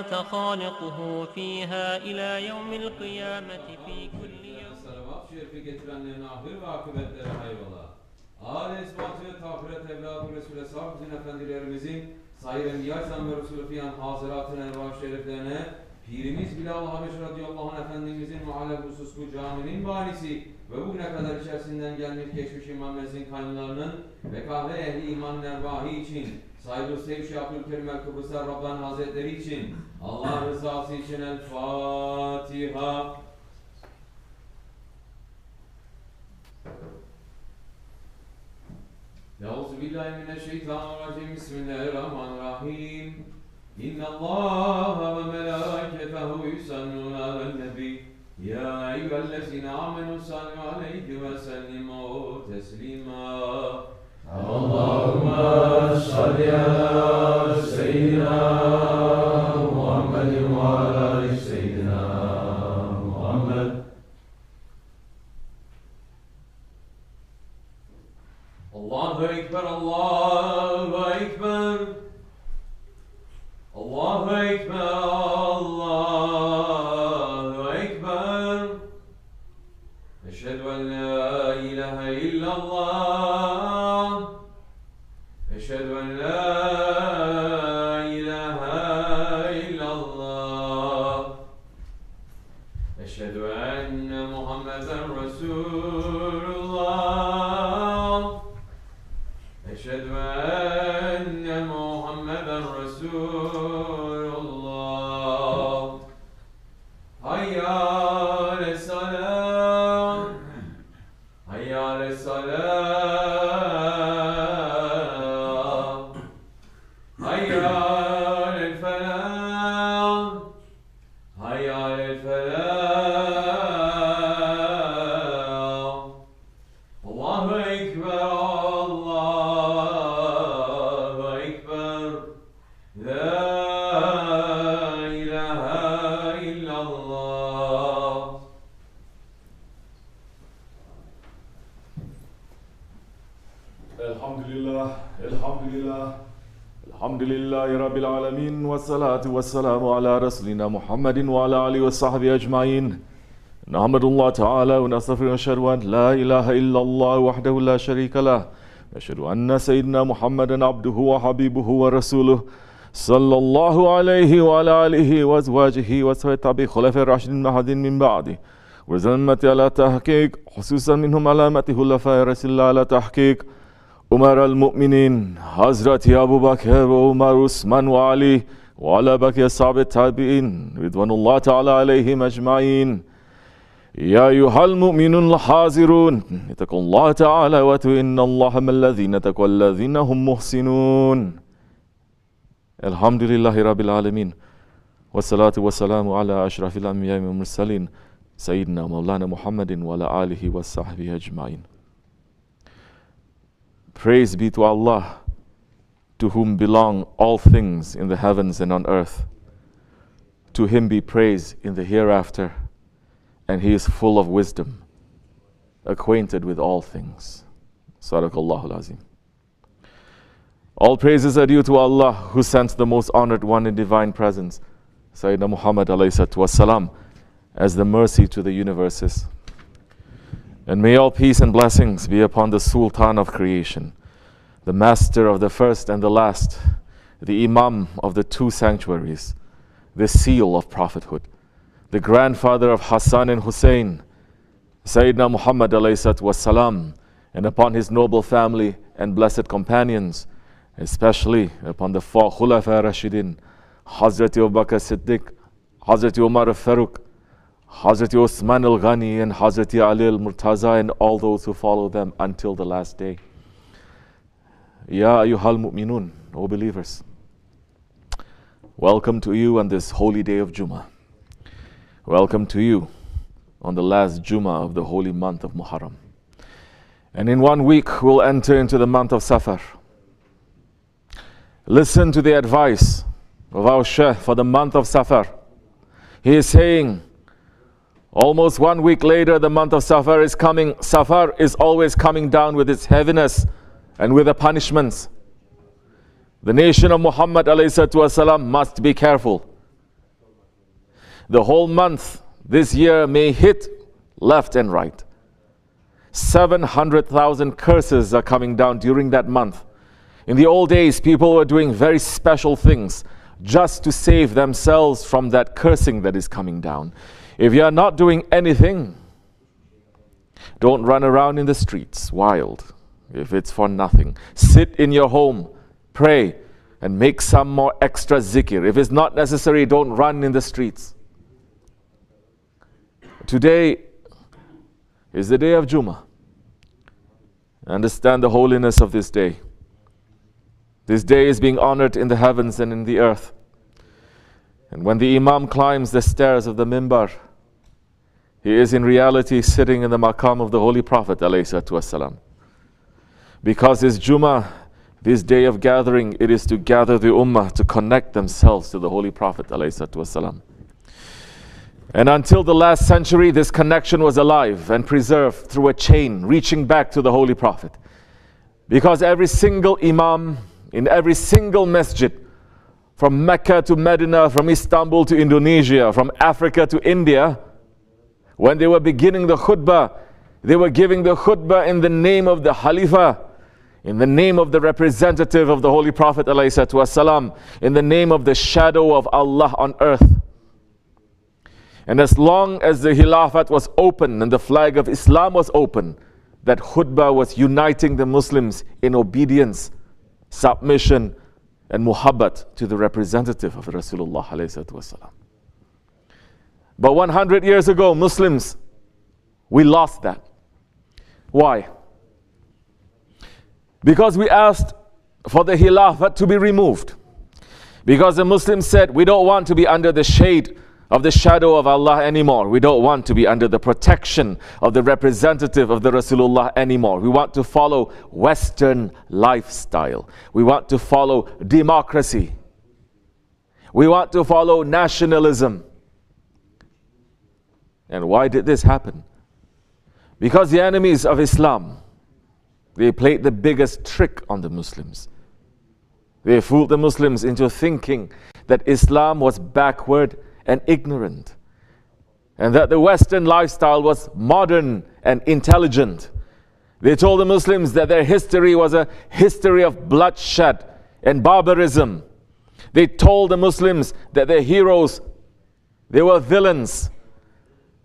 خالقه فيها إلى يوم القيامة في كل يوم. Salavat şerifi getirenlerin ahir ve akıbetleri hayrola. Âl-i ispat ve tahiret evladı Resulü Sahabbizim Efendilerimizin sayır enbiyaçtan ve Resulü fiyan haziratın ervah şeriflerine Pirimiz Bilal Habeş radıyallahu anh Efendimizin muhalef hususku caminin banisi ve bugüne kadar içerisinden gelmiş geçmiş imam mezzin kaynlarının ve kahve ehli imanın ervahı için saygı sevşi Abdülkerim el-Kıbrıslar Rabbani Hazretleri için Allah rızası için El-Fatiha. Euzubillahimineşşeytanirracim. Bismillahirrahmanirrahim. İnnallâhe ve melâiketehu yusallûne alen-nebi. Ya eyyühellezîne âmenû sallu aleyhi ve sellimû teslîmâ. Allahümme salli ala seyyidina Muhammedin ve ala ali seyyidina Muhammed. Allahu Ekber, Allahu Ekber. Allahu Ekber, Allahu Ekber. Eşhedü en la ilahe illallah. Eşhedü en la ilahe illallah. Eşhedü enne Muhammeden Resulullah. Eşhedü enne Muhammeden Resulullah. Hayya ale's-salâh. Hayya ale's-salâh. Hayya alel-felâh. Hayya alel-felâh. Allahu Ekber, Allahu Ekber. La ilahe illallah. Elhamdülillah, elhamdülillah. Elhamdülillahi Rabbil alemin. Ve salatu ve selamu ala Resulina Muhammedin ve ala alihi ve sahbihi ecmain. Nahmedullah Teala ve nestağfiruhu ve neşhedü en la ilahe illallah vahdehu la şerike lah. Neşhedü enne seyyidina Muhammeden abduhu ve habibuhu ve resuluh. Sallallahu aleyhi ve ala alihi ve ezvacihi ve sahbihi hulefai raşidin mehdin min ba'di. Ve zemmeti ala tahkik, hususan minhum alameti hulefai Resulullah ala tahkik. Umar el-Mu'minin, Hazreti Abu Bakr ve Umar, Osman ve Ali ve ala bakiye sahabe tabi'in, ridvanullah ta'ala aleyhim ecmain. Ya eyyuhal mu'minun l-hazirun, itakullah ta'ala ve tu innallaha mellezine tekvellezine hum muhsinun. Elhamdülillahi Rabbil alemin. Ve salatu ve selamu ala aşrafil enbiya'i ve mursalin, Seyyidina Mevlana Muhammedin ve ala alihi ve sahbihi ecmain. Praise be to Allah, to whom belong all things in the heavens and on earth. To him be praise in the hereafter, and he is full of wisdom, acquainted with all things. Sadaqallahul Azim. All praises are due to Allah, who sent the most honored one in divine presence, Sayyidina Muhammad alayhi salatu wassalam, as the mercy to the universes. And may all peace and blessings be upon the Sultan of creation, the master of the first and the last, the Imam of the two sanctuaries, the seal of prophethood, the grandfather of Hassan and Hussein, Sayyidina Muhammad alayhi salatu wassalam, and upon his noble family and blessed companions, especially upon the four Khulafai Rashidin, Hazreti Abu Bakr Siddiq, Hazreti Umar al-Faruq, Hazreti Osman al-Ghani, and Hazreti Ali al-Murtaza, and all those who follow them until the last day. Ya ayyuhal mu'minun, O believers, welcome to you on this holy day of Jummah. Welcome to you on the last Jummah of the holy month of Muharram. And in 1 week we'll enter into the month of Safar. Listen to the advice of our Shaykh for the month of Safar. He is saying, almost 1 week later, the month of Safar is coming. Safar is always coming down with its heaviness and with the punishments. The nation of Muhammad ﷺ must be careful. The whole month this year may hit left and right. 700,000 curses are coming down during that month. In the old days, people were doing very special things just to save themselves from that cursing that is coming down. If you are not doing anything, don't run around in the streets wild if it's for nothing. Sit in your home, pray, and make some more extra zikr. If it's not necessary, don't run in the streets. Today is the day of Jummah. Understand the holiness of this day. This day is being honored in the heavens and in the earth. And when the Imam climbs the stairs of the mimbar, he is in reality sitting in the maqam of the Holy Prophet ﷺ. Because this Jummah, this day of gathering, it is to gather the ummah to connect themselves to the Holy Prophet ﷺ. And until the last century, this connection was alive and preserved through a chain reaching back to the Holy Prophet. Because every single Imam in every single masjid, from Mecca to Medina, from Istanbul to Indonesia, from Africa to India, when they were beginning the khutbah, they were giving the khutbah in the name of the Khalifa, in the name of the representative of the Holy Prophet ﷺ, in the name of the shadow of Allah on earth. And as long as the Khilafat was open and the flag of Islam was open, that khutbah was uniting the Muslims in obedience, submission, and muhabbat to the representative of Rasulullah ﷺ. But 100 years ago, Muslims, we lost that. Why? Because we asked for the Khilafat to be removed. Because the Muslims said, we don't want to be under the shade of the shadow of Allah anymore. We don't want to be under the protection of the representative of the Rasulullah anymore. We want to follow Western lifestyle. We want to follow democracy. We want to follow nationalism. And why did this happen? Because the enemies of Islam, they played the biggest trick on the Muslims. They fooled the Muslims into thinking that Islam was backward and ignorant, and that the Western lifestyle was modern and intelligent. They told the Muslims that their history was a history of bloodshed and barbarism. They told the Muslims that their heroes, they were villains.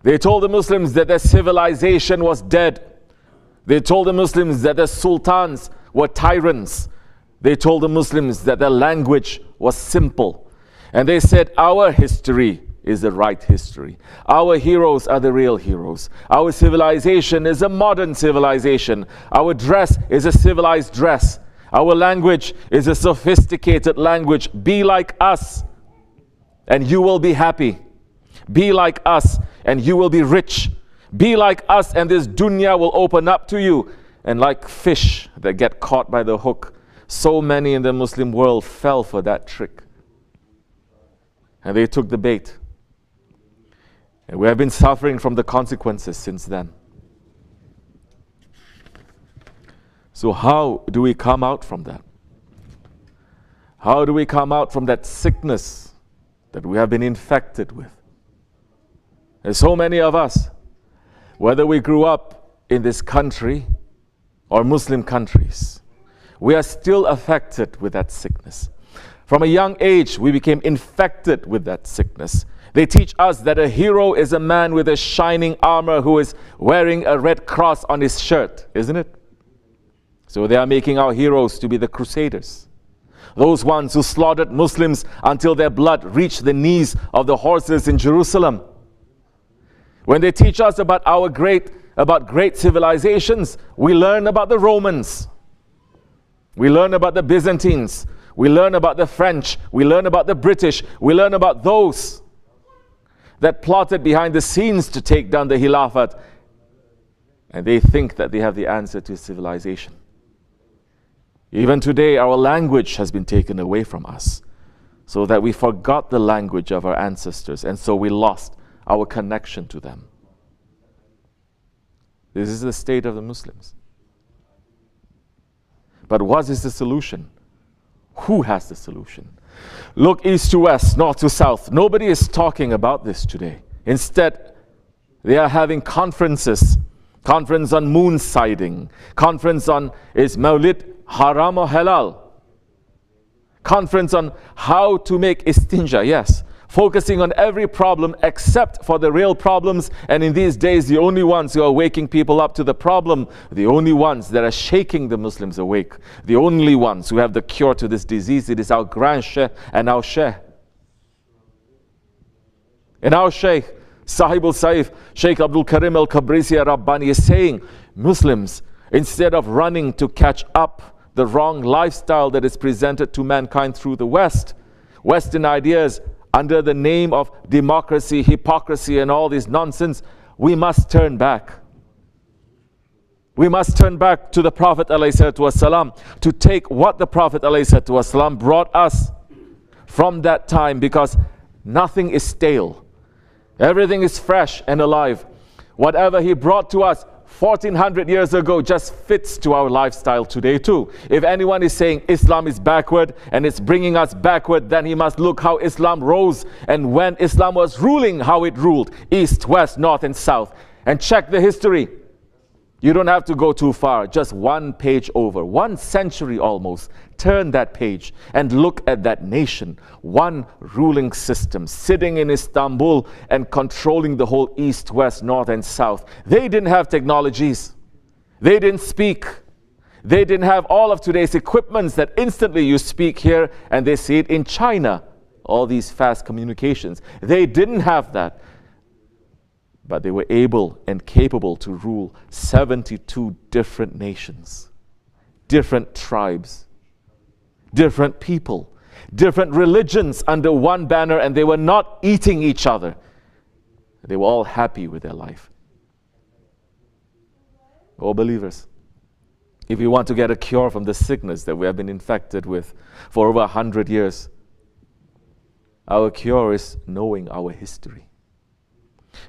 They told the Muslims that their civilization was dead. They told the Muslims that their sultans were tyrants. They told the Muslims that their language was simple. And they said, our history is the right history. Our heroes are the real heroes. Our civilization is a modern civilization. Our dress is a civilized dress. Our language is a sophisticated language. Be like us, and you will be happy. Be like us, and you will be rich. Be like us, and this dunya will open up to you. And like fish that get caught by the hook, so many in the Muslim world fell for that trick. And they took the bait. And we have been suffering from the consequences since then. So how do we come out from that? How do we come out from that sickness that we have been infected with? And so many of us, whether we grew up in this country or Muslim countries, we are still affected with that sickness. From a young age, we became infected with that sickness. They teach us that a hero is a man with a shining armor who is wearing a red cross on his shirt, isn't it? So they are making our heroes to be the crusaders. Those ones who slaughtered Muslims until their blood reached the knees of the horses in Jerusalem. When they teach us about great civilizations, we learn about the Romans. We learn about the Byzantines. We learn about the French. We learn about the British. We learn about those that plotted behind the scenes to take down the Khilafat. And they think that they have the answer to civilization. Even today, our language has been taken away from us, so that we forgot the language of our ancestors, and so we lost our connection to them. This is the state of the Muslims. But what is the solution? Who has the solution? Look east to west, north to south. Nobody is talking about this today. Instead, they are having conferences. Conference on moon sighting. Conference on is Mawlid haram or halal. Conference on how to make istinja, yes. Focusing on every problem except for the real problems. And in these days, the only ones who are waking people up to the problem, the only ones that are shaking the Muslims awake, the only ones who have the cure to this disease, it is our grand Sheikh and our Sheikh. And our Sheikh, Sahib al-Saif, Sheikh Abdul Karim al-Kabrisi al-Rabbani is saying, Muslims, instead of running to catch up the wrong lifestyle that is presented to mankind through the West, Western ideas, under the name of democracy, hypocrisy, and all this nonsense, we must turn back. We must turn back to the Prophet ﷺ to take what the Prophet ﷺ brought us from that time, because nothing is stale. Everything is fresh and alive. Whatever he brought to us 1400 years ago just fits to our lifestyle today too. If anyone is saying Islam is backward and it's bringing us backward, then he must look how Islam rose and when Islam was ruling, how it ruled, east, west, north and south. And check the history. You don't have to go too far, just one page over, 1 century almost. Turn that page and look at that nation. One ruling system sitting in Istanbul and controlling the whole east, west, north and south. They didn't have technologies. They didn't speak. They didn't have all of today's equipments that instantly you speak here and they see it in China. All these fast communications. They didn't have that. But they were able and capable to rule 72 different nations, different tribes, different people, different religions under one banner, and they were not eating each other. They were all happy with their life. Oh believers, if we want to get a cure from the sickness that we have been infected with for over 100 years, our cure is knowing our history.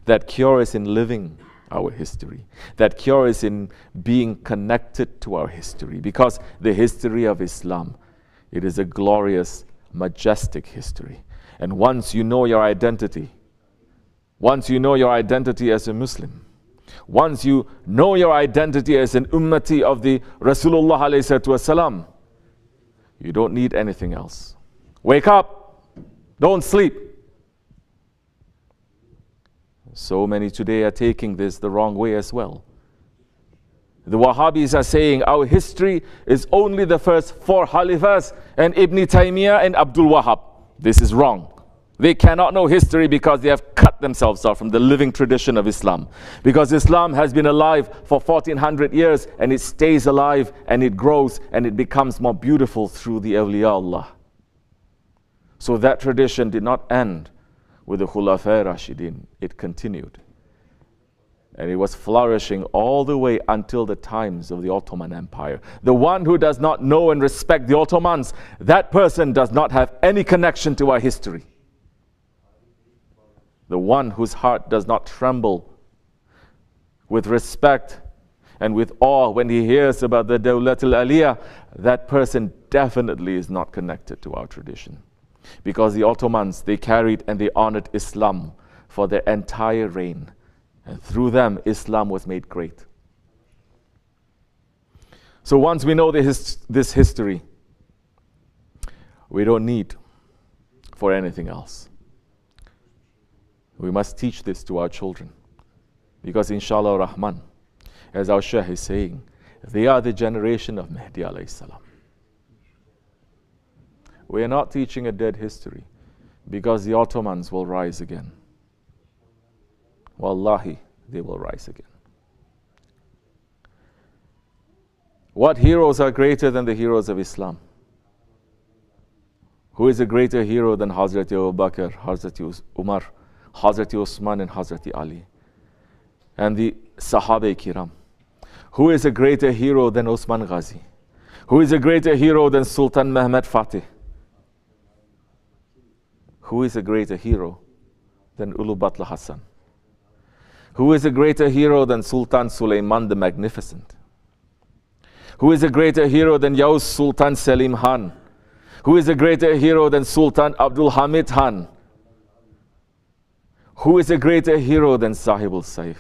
That cure is in living our history. That cure is in being connected to our history. Because the history of Islam, it is a glorious, majestic history. And once you know your identity, once you know your identity as a Muslim, once you know your identity as an ummati of the Rasulullah ﷺ, you don't need anything else. Wake up, don't sleep. So many today are taking this the wrong way as well. The Wahhabis are saying our history is only the first 4 Khalifas and Ibn Taymiyyah and Abdul Wahhab. This is wrong. They cannot know history because they have cut themselves off from the living tradition of Islam. Because Islam has been alive for 1400 years and it stays alive and it grows and it becomes more beautiful through the awliya Allah. So that tradition did not end with the Khulafa Rashidin. It continued. And it was flourishing all the way until the times of the Ottoman Empire. The one who does not know and respect the Ottomans, that person does not have any connection to our history. The one whose heart does not tremble with respect and with awe when he hears about the Dawlat al-Aliyah, that person definitely is not connected to our tradition. Because the Ottomans, they carried and they honored Islam for their entire reign. And through them, Islam was made great. So once we know this history, we don't need for anything else. We must teach this to our children. Because inshallah Rahman, as our Shaykh is saying, they are the generation of Mahdi alayhi salam. We are not teaching a dead history because the Ottomans will rise again. Wallahi, they will rise again. What heroes are greater than the heroes of Islam? Who is a greater hero than Hazrat Abu Bakr, Hazrat Umar, Hazrat Usman and Hazrat Ali? And the Sahaba Kiram. Who is a greater hero than Osman Ghazi? Who is a greater hero than Sultan Mehmed Fatih? Who is a greater hero than Ulubatla Hassan? Who is a greater hero than Sultan Suleiman the Magnificent? Who is a greater hero than Yaus Sultan Selim Khan? Who is a greater hero than Sultan Abdul Hamid Khan? Who is a greater hero than Sahib al-Saif?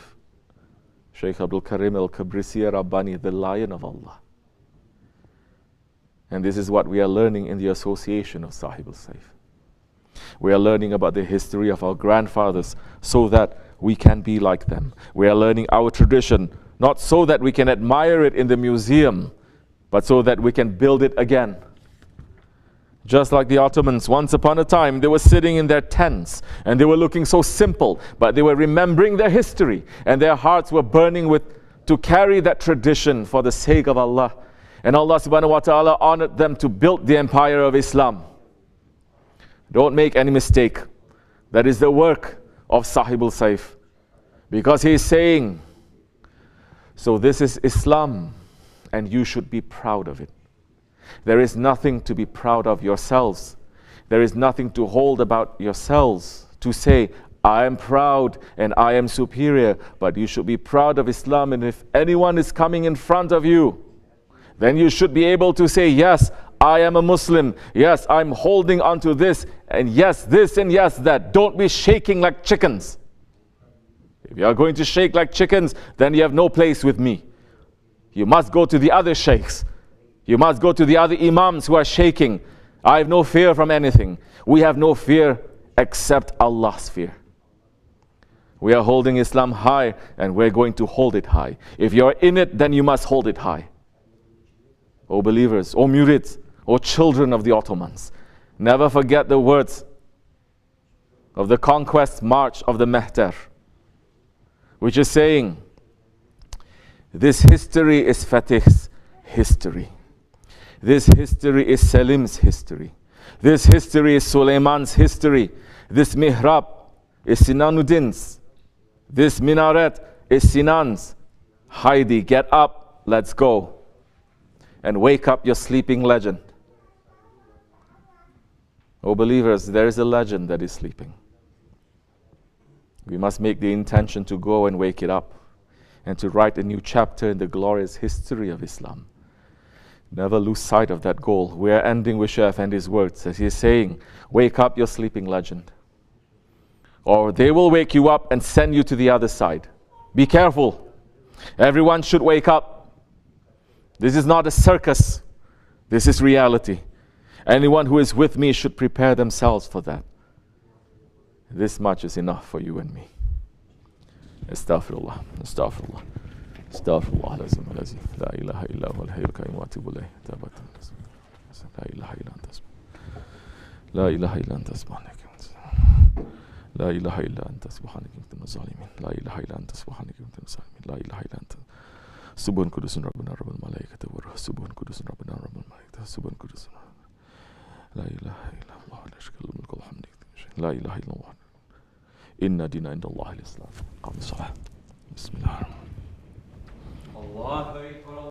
Shaykh Abdul Karim al-Kabrisi Rabbani, the Lion of Allah. And this is what we are learning in the association of Sahib al-Saif. We are learning about the history of our grandfathers so that we can be like them. We are learning our tradition, not so that we can admire it in the museum, but so that we can build it again. Just like the Ottomans, once upon a time, they were sitting in their tents and they were looking so simple, but they were remembering their history and their hearts were burning to carry that tradition for the sake of Allah. And Allah subhanahu wa ta'ala honored them to build the empire of Islam. Don't make any mistake. That is the work of Sahib al-Saif. Because he is saying, so this is Islam and you should be proud of it. There is nothing to be proud of yourselves. There is nothing to hold about yourselves to say, I am proud and I am superior, but you should be proud of Islam. And if anyone is coming in front of you, then you should be able to say, yes, I am a Muslim. Yes, I'm holding on to this. And yes, this and yes, that. Don't be shaking like chickens. If you are going to shake like chickens, then you have no place with me. You must go to the other sheikhs. You must go to the other imams who are shaking. I have no fear from anything. We have no fear except Allah's fear. We are holding Islam high and we're going to hold it high. If you're in it, then you must hold it high. O believers, O murids, O children of the Ottomans, never forget the words of the conquest march of the Mehter, which is saying, this history is Fatih's history. This history is Selim's history. This history is Suleiman's history. This mihrab is Sinanuddin's. This minaret is Sinan's. Heidi, get up, let's go. And wake up your sleeping legend. Oh believers, there is a legend that is sleeping. We must make the intention to go and wake it up and to write a new chapter in the glorious history of Islam. Never lose sight of that goal. We are ending with Shaykh and his words as he is saying, wake up your sleeping legend. Or they will wake you up and send you to the other side. Be careful. Everyone should wake up. This is not a circus. This is reality. Anyone who is with me should prepare themselves for that. This much is enough for you and me. Astaghfirullah. Astaghfirullah. Astaghfirullah lazim lazim. La ilaha illa huwa al-hayyul qayyum wa atubu ilayh. Tabatan. La ilaha illa anta. La ilaha illa anta subhanaka. La ilaha illa anta subhanaka kunna zalimin. La ilaha illa anta subhanaka kunna zalimin. La ilaha illa anta. Subhan kudusun rabbuna rabbul malaikati wa ruh. Subhan kudusun rabbuna rabbul malaikati. Subhan kudusun. La ilaha illa Allah la sharika lahu mulku wa hamdu. La ilaha illa Allah. Inna dina inda Allah al-Islam. Qam as-salah. Bismillah. Allahu Akbar.